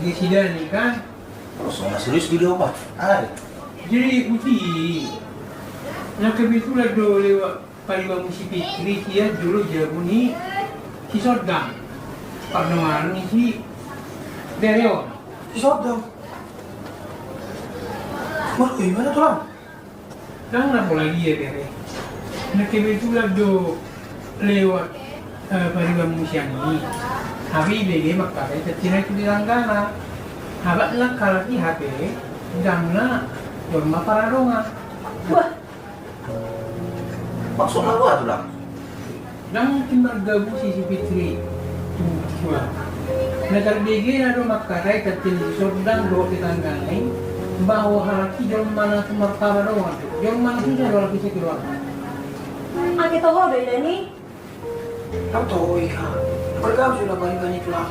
presiden nih kan. Terus nggak serius video apa? Ada. Jadi putih. Nah kebetulan do lewat Paliwa Musi Fitri dia dulu jago nih si Sodang. Pertemuan nih si Dereo. Sodong. Waduh, gimana tuh lang? Kan nggak lagi ya Dere. Nah kebetulan do lewat Paliwa Musi ini. Hari BG makai tercina itu di Langgana. Habak nak kalau di HP, jangan jorma paradonga. Wah, Maksudnya apa tuh lang? Dan mungkin bergabung si Fitri. Wah. Nah kalau BG ada makai tercina di Sordang do di Langgana. Bahwa halaki jorma na tumar paradonga. Jorma itu jadi halaki saya keluar. ang kita ko beda nih. Tahu tahu iya. Bergabung sudah banyak itu lang.